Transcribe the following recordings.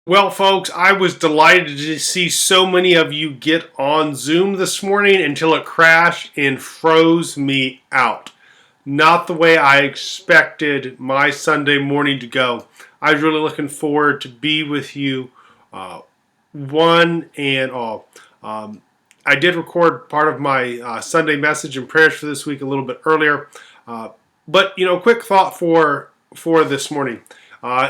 Well, folks, I was delighted to see so many of you get on Zoom this morning until it crashed and froze me out. Not the way I expected my Sunday morning to go. I was really looking forward to be with you, one and all. I did record part of my Sunday message and prayers for this week a little bit earlier, but quick thought for this morning.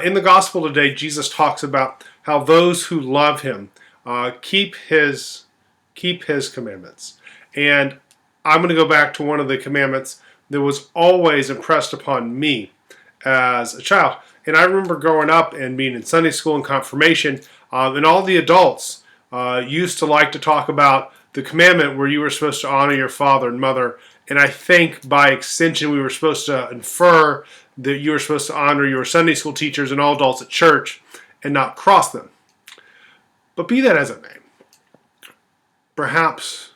In the gospel today, Jesus talks about how those who love him keep his commandments. And I'm going to go back to one of the commandments that was always impressed upon me as a child. And I remember growing up and being in Sunday school and confirmation, and all the adults used to like to talk about the commandment where you were supposed to honor your father and mother. And I think by extension, we were supposed to infer that you were supposed to honor your Sunday school teachers and all adults at church and not cross them. But be that as it may, perhaps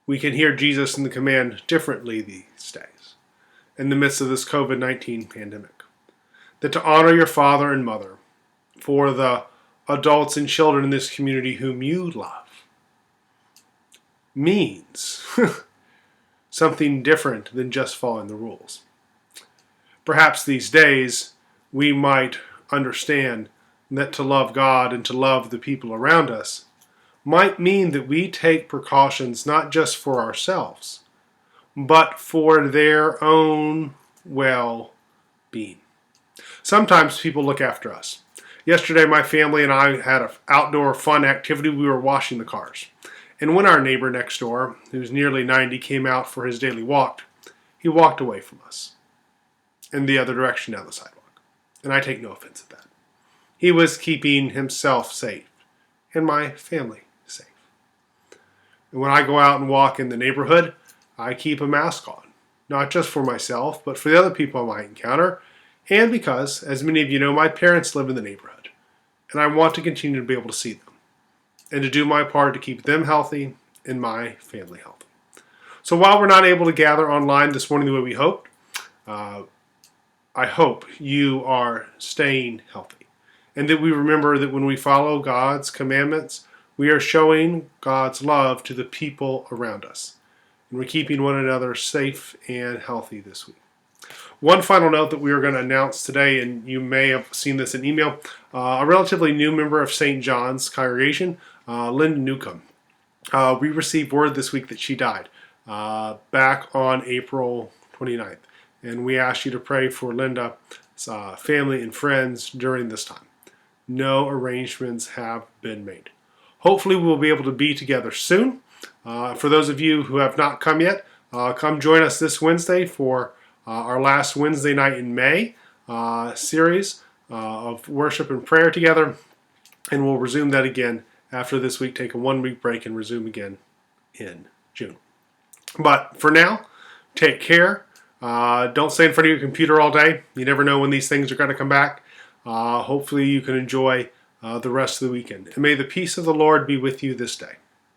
we can hear Jesus in the command differently these days in the midst of this COVID-19 pandemic. That to honor your father and mother for the adults and children in this community whom you love means something different than just following the rules. Perhaps these days we might understand that to love God and to love the people around us might mean that we take precautions not just for ourselves, but for their own well-being. Sometimes people look after us. Yesterday, my family and I had an outdoor fun activity. We were washing the cars. And when our neighbor next door, who's nearly 90, came out for his daily walk, he walked away from us in the other direction down the sidewalk. And I take no offense at that. He was keeping himself safe and my family safe. And when I go out and walk in the neighborhood, I keep a mask on. Not just for myself, but for the other people I might encounter. And because, as many of you know, my parents live in the neighborhood. And I want to continue to be able to see them. And to do my part to keep them healthy and my family healthy. So while we're not able to gather online this morning the way we hoped, I hope you are staying healthy. And that we remember that when we follow God's commandments, we are showing God's love to the people around us. And we're keeping one another safe and healthy this week. One final note that we are going to announce today, and you may have seen this in email, a relatively new member of St. John's congregation, Linda Newcomb. We received word this week that she died back on April 29th. And we ask you to pray for Linda's family and friends during this time. No arrangements have been made. Hopefully we'll be able to be together soon. For those of you who have not come yet, come join us this Wednesday for our last Wednesday night in May series of worship and prayer together. And we'll resume that again after this week, take a 1-week break and resume again in June. But for now, take care. Don't stay in front of your computer all day. You never know when these things are going to come back. Hopefully you can enjoy the rest of the weekend. And may the peace of the Lord be with you this day.